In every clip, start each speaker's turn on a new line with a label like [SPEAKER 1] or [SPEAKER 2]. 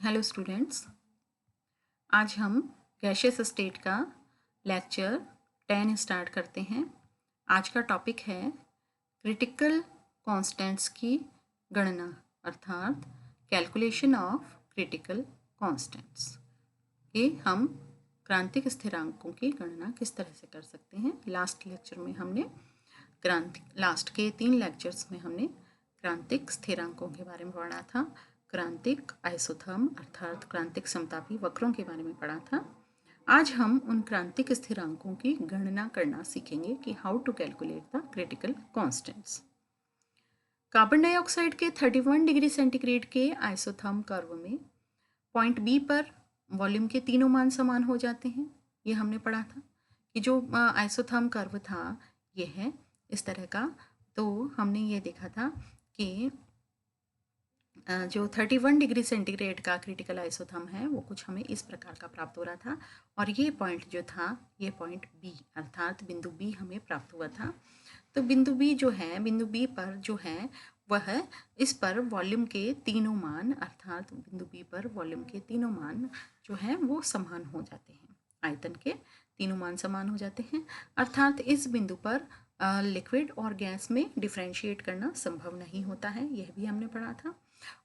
[SPEAKER 1] Hello students, आज हम gaseous state का लेक्चर 10 स्टार्ट करते हैं। आज का टॉपिक है क्रिटिकल कांस्टेंट्स की गणना अर्थात कैलकुलेशन ऑफ क्रिटिकल कांस्टेंट्स। ये हम क्रांतिक स्थिरांकों की गणना किस तरह से कर सकते हैं। लास्ट लेक्चर में हमने लास्ट के 3 लेक्चर्स में हमने क्रांतिक स्थिरांकों के बारे में पढ़ा था, क्रांतिक आइसोथर्म अर्थात क्रांतिक समतापी वक्रों के बारे में पढ़ा था। आज हम उन क्रांतिक स्थिरांकों की गणना करना सीखेंगे कि how to calculate the critical constants. Carbon dioxide के 31 डिग्री सेंटीग्रेड के आइसोथर्म कर्व में पॉइंट बी पर वॉल्यूम के तीनों मान समान हो जाते हैं। ये हमने पढ़ा था कि जो आइसोथर्म कर्व था ये है इस तरह का। तो हमने ये देखा था कि जो 31 डिग्री सेंटीग्रेड का क्रिटिकल आइसोथर्म है वो कुछ हमें इस प्रकार का प्राप्त हो रहा था, और ये पॉइंट जो था ये पॉइंट बी अर्थात बिंदु बी हमें प्राप्त हुआ था। तो बिंदु बी जो है, बिंदु बी पर जो है वह इस पर वॉल्यूम के तीनों मान अर्थात बिंदु बी पर वॉल्यूम के तीनों मान जो है वो समान हो जाते हैं। आयतन के तीनों मान समान हो जाते हैं अर्थात इस बिंदु पर लिक्विड और गैस में डिफ्रेंशिएट करना संभव नहीं होता है, यह भी हमने पढ़ा था।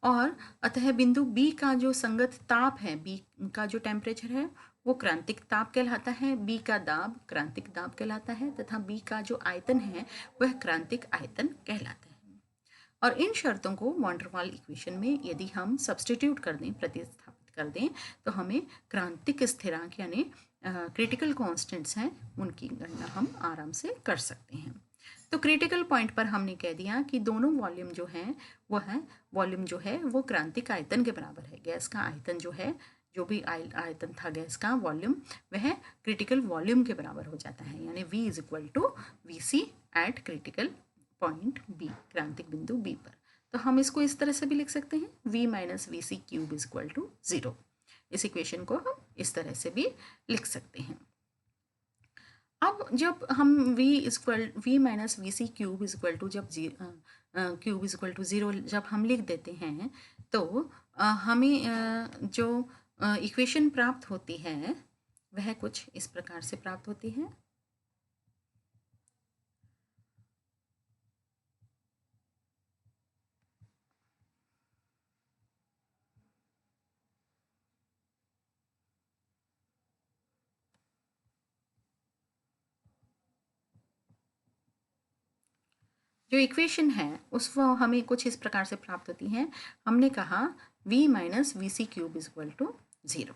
[SPEAKER 1] और अतः बिंदु बी का जो संगत ताप है, बी का जो टेम्परेचर है वो क्रांतिक ताप कहलाता है, बी का दाब क्रांतिक दाब कहलाता है तथा बी का जो आयतन है वह क्रांतिक आयतन कहलाता है। और इन शर्तों को वॉन डेर वाल इक्वेशन में यदि हम सब्स्टिट्यूट कर दें, प्रतिस्थापित कर दें, तो हमें क्रांतिक स्थिरांक यानी क्रिटिकल कांस्टेंट्स हैं उनकी गणना हम आराम से कर सकते हैं। तो क्रिटिकल पॉइंट पर हमने कह दिया कि दोनों वॉल्यूम जो है वॉल्यूम जो है वो क्रांतिक आयतन के बराबर है। गैस का आयतन जो है, जो भी आयतन था गैस का वॉल्यूम, वह क्रिटिकल वॉल्यूम के बराबर हो जाता है, यानी V is equal to VC at critical point B, क्रांतिक बिंदु बी पर। तो हम इसको इस तरह से भी लिख सकते हैं, V minus VC cube is equal to 0। इस इक्वेशन को हम इस तरह से भी लिख सकते हैं। अब जब हम V minus VC cube is equal to cube is equal to 0 जब हम लिख देते हैं तो हमें जो इक्वेशन प्राप्त होती है वह कुछ इस प्रकार से प्राप्त होती है। जो इक्वेशन है उसको हमें कुछ इस प्रकार से प्राप्त होती है। हमने कहा V minus VC cube is equal to 0।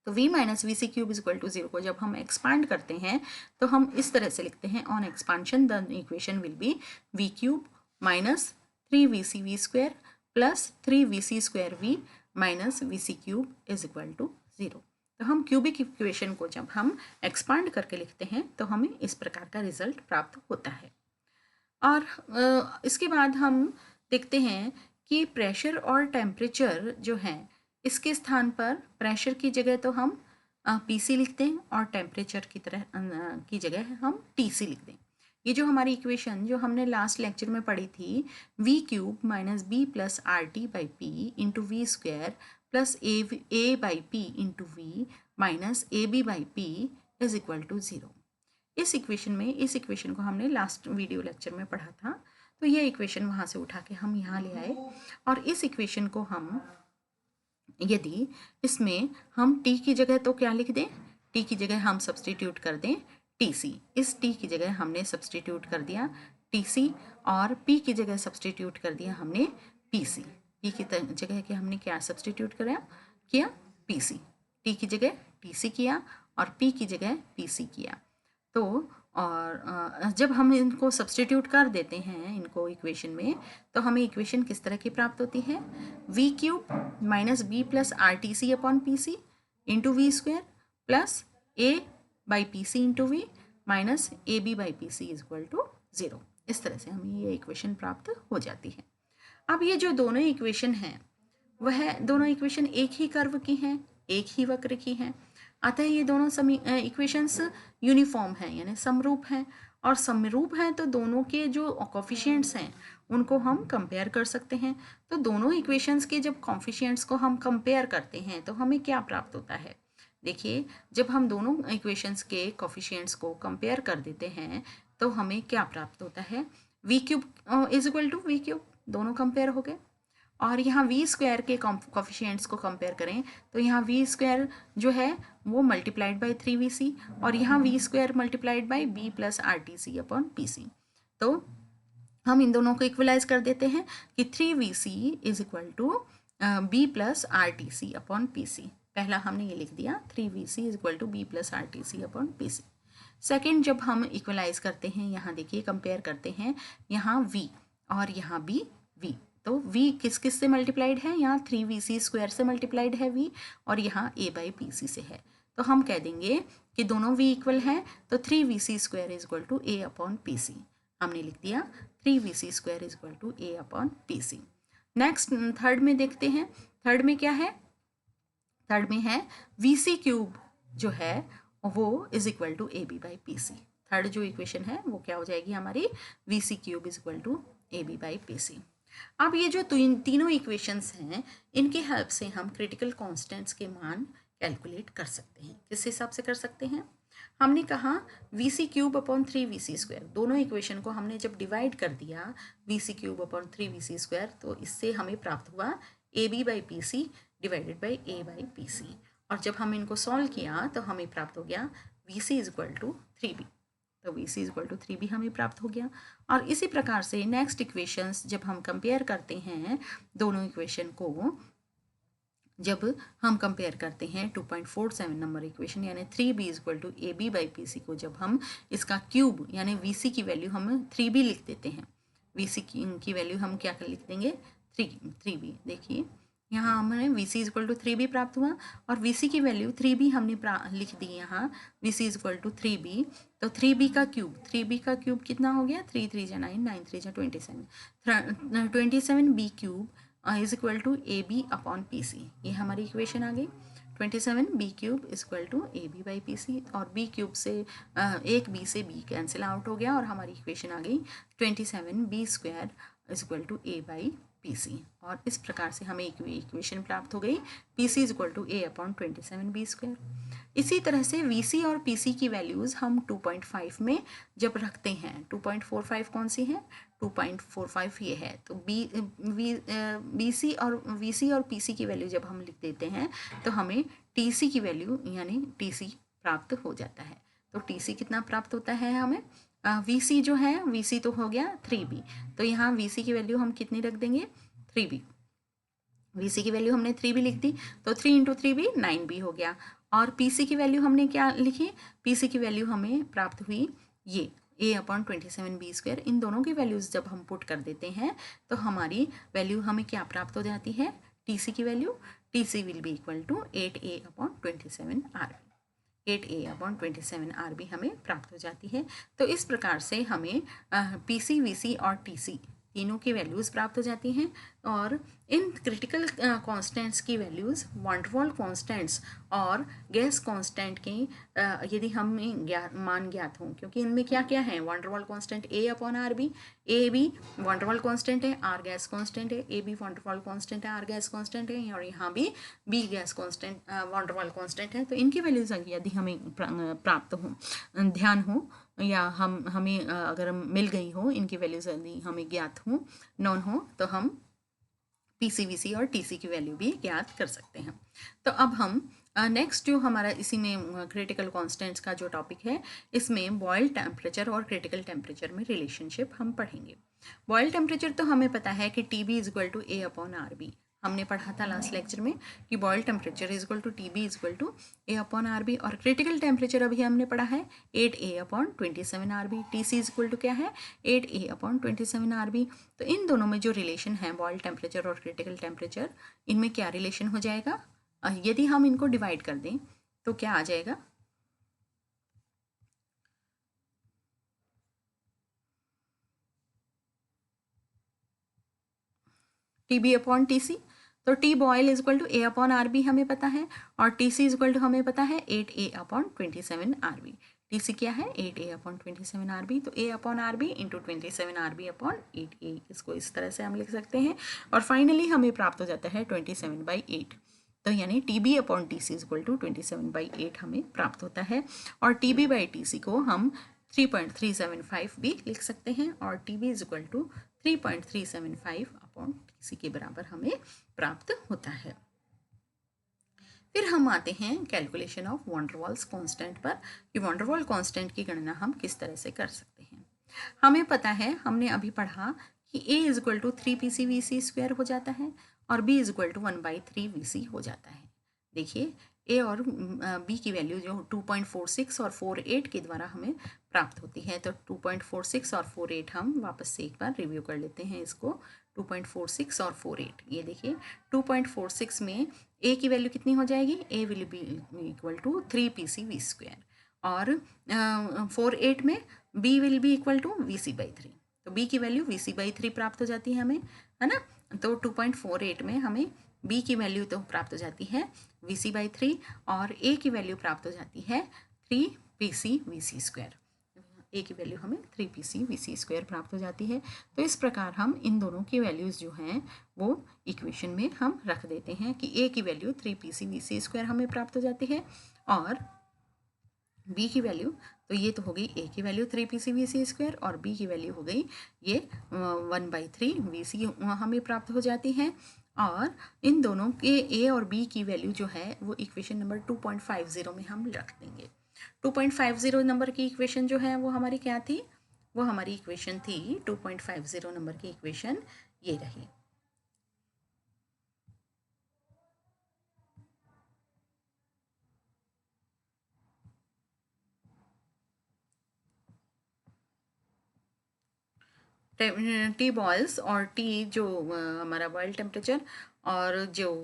[SPEAKER 1] तो V minus VC cube is equal to 0 को जब हम एक्सपांड करते हैं तो हम इस तरह से लिखते हैं, on expansion the equation will be V cube minus 3VCV square plus 3VC square V minus VC cube is equal to 0। तो हम क्यूबिक इक्वेशन को जब हम एक्सपांड करके लिखते हैं तो हमें इस प्रकार का रिजल्ट प्राप्त होता है। और इसके बाद हम देखते हैं कि प्रेशर और टेम्परेचर जो है इसके स्थान पर प्रेशर की जगह तो हम PC लिखते हैं और टेम्परेचर की जगह हम TC लिख दें। ये जो हमारी इक्वेशन जो हमने लास्ट लेक्चर में पढ़ी थी, V cube minus B plus RT by P into V square plus A by P into V minus AB by P is equal to 0। इस इक्वेशन को हमने लास्ट वीडियो लेक्चर में पढ़ा था। तो ये इक्वेशन वहाँ से उठा के हम यहाँ ले आए, और इस इक्वेशन को हम यदि इसमें हम t की जगह तो क्या लिख दें, t की जगह हम सब्सटीट्यूट कर दें TC। इस t की जगह हमने सब्सटीट्यूट कर दिया TC और p की जगह सब्सटीट्यूट कर दिया हमने PC। p की जगह के हमने क्या सब्सटीट्यूट किया PC, t की जगह TC किया और p की जगह PC किया। तो और जब हम इनको सब्सटीट्यूट कर देते हैं इनको इक्वेशन में, तो हमें इक्वेशन किस तरह की प्राप्त होती है, V cube minus B plus RTC upon PC into V square plus A by PC into V minus AB by PC is equal to 0। इस तरह से हमें ये इक्वेशन प्राप्त हो जाती है। अब ये जो दोनों इक्वेशन हैं वह दोनों इक्वेशन एक ही कर्व की हैं, एक ही वक्र की हैं, अतः ये दोनों इक्वेशंस यूनिफॉर्म हैं यानी समरूप हैं, और समरूप हैं तो दोनों के जो कोफिशिएंट्स हैं उनको हम कंपेयर कर सकते हैं। तो दोनों इक्वेशंस के जब कॉफिशिएंट्स को हम कंपेयर करते हैं तो हमें क्या प्राप्त होता है? देखिए, जब हम दोनों इक्वेशंस के कॉफिशिएंट्स को कंपेयर कर देते हैं तो हमें क्या प्राप्त होता है? V cube is equal to V cube, दोनों कंपेयर हो गए। और यहाँ वी स्क्वायर के कॉफिशिएंट्स को कंपेयर करें तो यहाँ वी स्क्वायर जो है वो मल्टीप्लाइड बाई 3vc और यहाँ V square multiplied by B plus R T C upon P C. तो हम इन दोनों को इक्वलाइज कर देते हैं कि 3vc is equal to B plus R T C upon P C. पहला हमने ये लिख दिया 3vc is equal to B plus R T C upon P C. Second जब हम इक्वलाइज करते हैं, यहाँ देखिए कंपेयर करते हैं, यहाँ v और यहाँ भी v, तो v किस किस से मल्टीप्लाइड है? यहाँ 3vc स्क्वायर से मल्टीप्लाइड है v और यहाँ a बाई पी सी से है। तो हम कह देंगे कि दोनों v इक्वल हैं, तो 3vc square is equal to a upon P C. हमने लिख दिया 3vc square is equal to a upon P C. Next third में देखते हैं, थर्ड में क्या है? थर्ड में है vc क्यूब जो है वो is equal to A B by P C. Third जो इक्वेशन है वो क्या हो जाएगी हमारी? vc cube is equal to A B by P C. अब ये जो तीनों इक्वेशंस हैं इनकी हेल्प से हम क्रिटिकल कॉन्स्टेंट्स के मान कैलकुलेट कर सकते हैं। किस हिसाब से कर सकते हैं? हमने कहा vc cube upon 3vc square, दोनों इक्वेशन को हमने जब डिवाइड कर दिया vc cube upon 3vc square तो इससे हमें प्राप्त हुआ A B by P C divided by A by P C. और जब हम इनको सॉल्व किया तो हमें प्राप्त हो गया vc is equal to 3b, तो vc is equal to 3b हमें प्राप्त हो गया। और इसी प्रकार से नेक्स्ट इक्वेशंस जब हम कंपेयर करते हैं दोनों इक्वेशन को, जब हम कंपेयर करते हैं 2.47 नंबर इक्वेशन यानी 3b is equal to A B by P C को, जब हम इसका क्यूब यानी vc की वैल्यू हम 3b लिख देते हैं, vc की वैल्यू हम क्या कर लिख देंगे? 3b। देखिए यहाँ हमें vc is equal to 3b प्राप्त हुआ और vc की वैल्यू 3b हमने लिख दी यहाँ vc is equal to 3b। तो 3b का क्यूब, 3b का क्यूब कितना हो गया? 3 3 जा 9, 9 3 जा 27, 27b cube is equal to A B upon P C. ये हमारी इक्वेशन आ गई 27b cube is equal to A B by P C. और b क्यूब से एक b से b कैंसिल आउट हो गया और हमारी इक्वेशन आ गई 27b square is equal to A by P C. और इस प्रकार से हमें इक्वेशन प्राप्त हो गई P C is equal to A upon 27b square. इसी तरह से vc और pc की वैल्यूज़ हम 2.5 में जब रखते हैं, 2.45 कौन सी है? 2.45 ये है। तो vc और pc की वैल्यू जब हम लिख देते हैं तो हमें tc की वैल्यू यानी tc प्राप्त हो जाता है। तो tc कितना प्राप्त होता है हमें? vc जो है, vc तो हो गया 3b, तो यहाँ vc की वैल्यू हम कितनी रख देंगे? 3b। vc की वैल्यू हमने 3b लिख दी तो 3 इंटू 3b 9b हो गया। और pc की वैल्यू हमने क्या लिखी? pc की वैल्यू हमें प्राप्त हुई ये a अपॉन 27b स्क्वायर। इन दोनों की वैल्यूज़ जब हम पुट कर देते हैं तो हमारी वैल्यू हमें क्या प्राप्त हो जाती है? tc की value, tc will be equal to 8a upon 27rb। 8a upon 27rb हमें प्राप्त हो जाती है। तो इस प्रकार से हमें pc, vc और tc तीनों की वैल्यूज़ प्राप्त हो जाती हैं। और इन क्रिटिकल कांस्टेंट्स की वैल्यूज़ वान डेर वाल्स कांस्टेंट्स और गैस कांस्टेंट के यदि हमें मान ज्ञात हों, क्योंकि इनमें क्या क्या है? Van der Waals constant a upon R b, a b van der Waals constant है, आर गैस कांस्टेंट है, a b van der Waals constant है, आर गैस कांस्टेंट है, और यहाँ भी b gas constant van der Waals constant है। तो इनकी वैल्यूज़ यदि हमें प्राप्त हो, ध्यान हो, या हमें अगर मिल गई हो, इनकी वैल्यूज़ यदि हमें ज्ञात हो, नॉन हो, तो हम PCVC और TC की वैल्यू भी ज्ञात कर सकते हैं। तो अब हम नेक्स्ट जो हमारा इसी में क्रिटिकल कांस्टेंट्स का जो टॉपिक है, इसमें बॉयल टेम्परेचर और क्रिटिकल टेम्परेचर में रिलेशनशिप हम पढ़ेंगे। बॉयल टेम्परेचर तो हमें पता है कि TB is equal to A upon R B, हमने पढ़ा था लास्ट लेक्चर में कि Boyle temperature is equal to TB is equal to A upon R B. और क्रिटिकल टेम्परेचर अभी हमने पढ़ा है 8a upon 27rb। TC is equal to क्या है? 8a upon 27rb। तो इन दोनों में जो रिलेशन है बॉयल टेम्परेचर और क्रिटिकल टेम्परेचर, इनमें क्या रिलेशन हो जाएगा? यदि हम इनको डिवाइड कर दें तो क्या आ जाएगा? TB upon TC। तो T Boyle is equal to A upon R B हमें पता है, और TC इज इक्वल टू हमें पता है 8a upon 27rb। T C क्या है 8a/27 RB, तो a/RB इंटू 27 RB/8a, इसको इस तरह से हम लिख सकते हैं। और फाइनली हमें प्राप्त हो जाता है 27/8, तो यानी TB/TC इक्वल टू 27/8 हमें प्राप्त होता है। और TB/TC को हम 3.375 भी लिख सकते हैं, और TB is equal to 3.375/TC के बराबर हमें प्राप्त होता है। फिर हम आते हैं calculation of van der Waals constant पर, कि वॉन डेर वाल कांस्टेंट की गणना हम किस तरह से कर सकते हैं। हमें पता है, हमने अभी पढ़ा कि A is equal to 3PCVC² हो जाता है और B is equal to 1/3VC हो जाता है। देखिए A और B की वैल्यू जो 2.46 और 48 के द्वारा हमें प्राप्त होती है, तो 2.46 और 48 हम वापस से एक बार रिव्यू कर लेते हैं इसको। 2.46 और 48, ये देखिए 2.46 में A की वैल्यू कितनी हो जाएगी, A will be equal to 3PCV², और 48 में B will be equal to VC/3, तो B की वैल्यू VC/3 प्राप्त हो जाती है हमें, है ना। तो 2.48 में हमें B की वैल्यू तो प्राप्त हो जाती है VC/3 और A की वैल्यू प्राप्त हो जाती है 3PCVC²। A की वैल्यू हमें 3PCVC² प्राप्त हो जाती है। तो इस प्रकार हम इन दोनों की वैल्यूज़ जो हैं वो इक्वेशन में हम रख देते हैं कि A की वैल्यू 3PCVC² हमें प्राप्त हो जाती है, और B की वैल्यू, तो ये तो हो गई A की वैल्यू 3PCVC² और B की वैल्यू हो गई ये 1/3VC हमें प्राप्त हो जाती है। और इन दोनों के A और B की वैल्यू जो है वो इक्वेशन नंबर 2.50 में हम रख देंगे। 2.50 नंबर की इक्वेशन जो है वो हमारी क्या थी, वो हमारी इक्वेशन थी 2.50 नंबर की इक्वेशन ये रही। टी बॉल्स और टी जो हमारा बॉयल टेम्परेचर और जो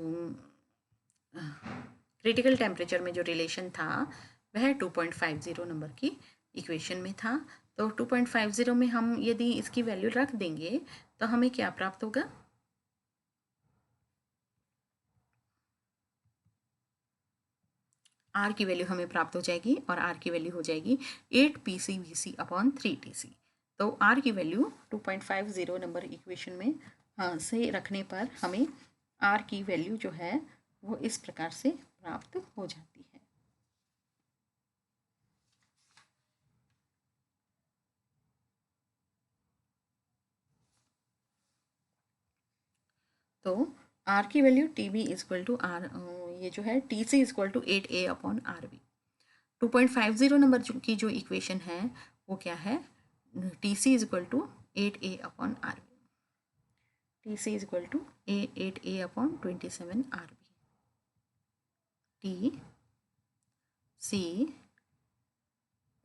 [SPEAKER 1] क्रिटिकल टेम्परेचर में जो रिलेशन था वह 2.50 नंबर की इक्वेशन में था। तो 2.50 में हम यदि इसकी वैल्यू रख देंगे तो हमें क्या प्राप्त होगा, R की वैल्यू हमें प्राप्त हो जाएगी, और R की वैल्यू हो जाएगी 8PCVC/3TC। तो R की वैल्यू 2.50 नंबर इक्वेशन में से रखने पर हमें R की वैल्यू जो है वो इस प्रकार से प्राप्त हो जाती है। तो R की value TB equal to R, ये जो है TC equal to 8A/RB। 2.50 number की जो इक्वेशन है वो क्या है, TC is equal to 8A/RB, TC is equal to 8A/27 RB, TC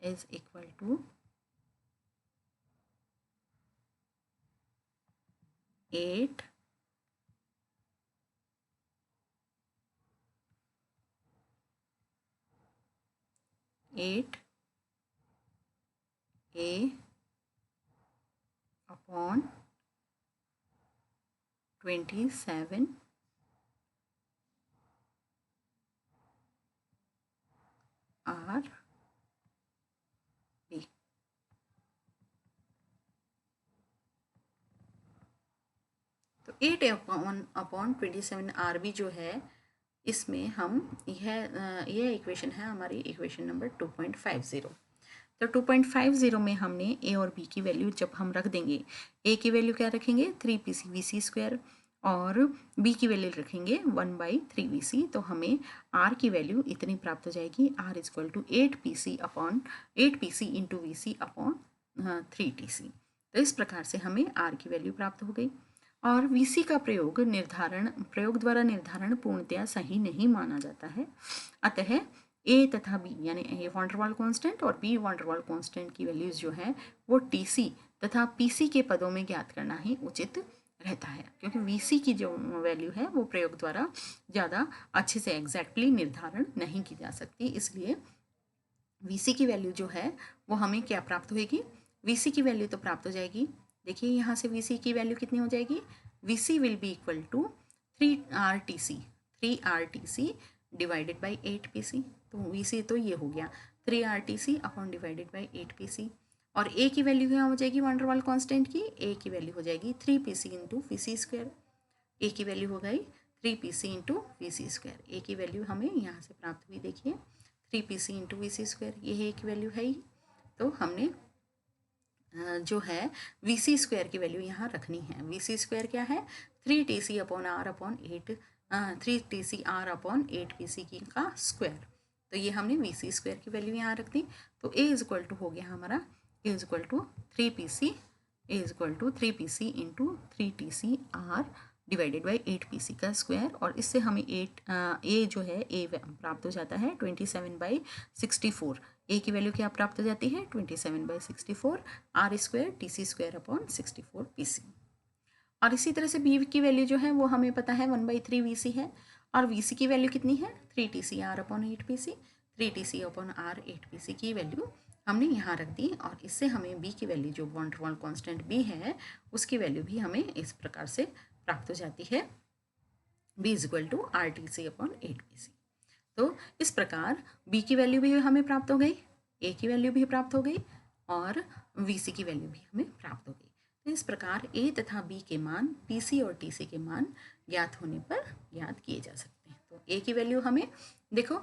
[SPEAKER 1] is equal to 8 8A/27 RB। तो 8/27 RB जो है इसमें हम यह इक्वेशन है हमारी इक्वेशन नंबर 2.50। तो 2.50 में हमने A और B की वैल्यू जब हम रख देंगे, A की वैल्यू क्या रखेंगे 3PCVC² और B की वैल्यू रखेंगे 1/3VC, तो हमें R की वैल्यू इतनी प्राप्त हो जाएगी, R is equal to 8PC into VC/3TC। तो इस प्रकार से हमें R की वैल्यू प्राप्त हो गई। और VC का प्रयोग द्वारा निर्धारण पूर्णतया सही नहीं माना जाता है, अतः A तथा B यानी A van der Waals constant और B van der Waals constant की वैल्यूज़ जो है वो TC तथा PC के पदों में ज्ञात करना ही उचित रहता है, क्योंकि VC की जो वैल्यू है वो प्रयोग द्वारा ज़्यादा अच्छे से एग्जैक्टली निर्धारण नहीं की जा सकती, इसलिए VC की वैल्यू जो है वो हमें क्या प्राप्त होगी, VC की वैल्यू तो प्राप्त हो जाएगी। देखिए यहाँ से VC की वैल्यू कितनी हो जाएगी, VC will be equal to 3RTC divided by 8PC। तो VC तो ये हो गया, 3 RTC upon divided by 8PC। और ए की वैल्यू क्या हो जाएगी वान डेर वाल कांस्टेंट की, ए की वैल्यू हो जाएगी 3PC इंटू VC स्क्वायर। ए की वैल्यू हो गई 3PC इंटू VC स्क्वायर। ए की वैल्यू हमें यहाँ से प्राप्त हुई, देखिए 3PC इंटू VC स्क्वायर, ये ए की वैल्यू है ही। तो हमने जो है VC स्क्वायर की वैल्यू यहाँ रखनी है। VC स्क्वायर क्या है, 3TC upon R upon 8, 3TC R upon 8PC की का स्क्वायर। तो ये हमने VC स्क्वायर की वैल्यू यहाँ रख दी। तो A इज इक्वल टू हो गया हमारा, A is equal to 3PC, A is equal to 3PC into 3TC R divided by 8PC का स्क्वायर। और इससे हमें A जो है A प्राप्त हो जाता है 27/64। ए की वैल्यू क्या प्राप्त हो जाती है 27/64 R square TC square upon 64PC। और इसी तरह से बी की वैल्यू जो है वो हमें पता है 1/3 VC है, और VC की वैल्यू कितनी है 3TC R upon 8PC, 3TC upon R 8PC की वैल्यू हमने यहाँ रख दी। और इससे हमें बी की वैल्यू जो van der Waals constant B है उसकी वैल्यू भी हमें इस प्रकार से प्राप्त हो जाती है, B is equal to RTC upon 8PC। तो इस प्रकार B की वैल्यू भी हमें प्राप्त हो गई, A की वैल्यू भी प्राप्त हो गई, और VC की वैल्यू भी हमें प्राप्त हो गई। तो इस प्रकार A तथा B के मान PC और TC के मान ज्ञात होने पर ज्ञात किए जा सकते हैं। तो A की वैल्यू हमें देखो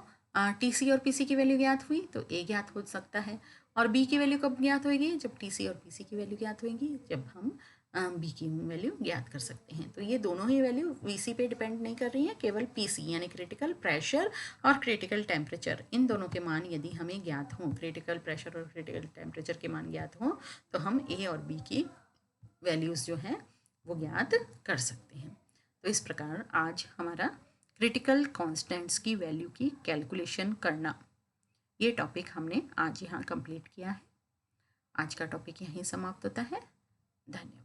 [SPEAKER 1] TC और PC की वैल्यू ज्ञात हुई तो A ज्ञात हो सकता है, और B की वैल्यू कब ज्ञात होगी, जब TC और PC की वैल्यू ज्ञात होगी, जब हम बी की वैल्यू ज्ञात कर सकते हैं। तो ये दोनों ही वैल्यू VC पे डिपेंड नहीं कर रही है, केवल PC यानी क्रिटिकल प्रेशर और क्रिटिकल टेम्परेचर, इन दोनों के मान यदि हमें ज्ञात हों, क्रिटिकल प्रेशर और क्रिटिकल टेम्परेचर के मान ज्ञात हों, तो हम A और B की वैल्यूज़ जो हैं वो ज्ञात कर सकते हैं। तो इस प्रकार आज हमारा क्रिटिकल कॉन्स्टेंट्स की वैल्यू की कैलकुलेशन करना, ये टॉपिक हमने आज यहाँ कंप्लीट किया है। आज का टॉपिक यहीं समाप्त होता है। धन्यवाद।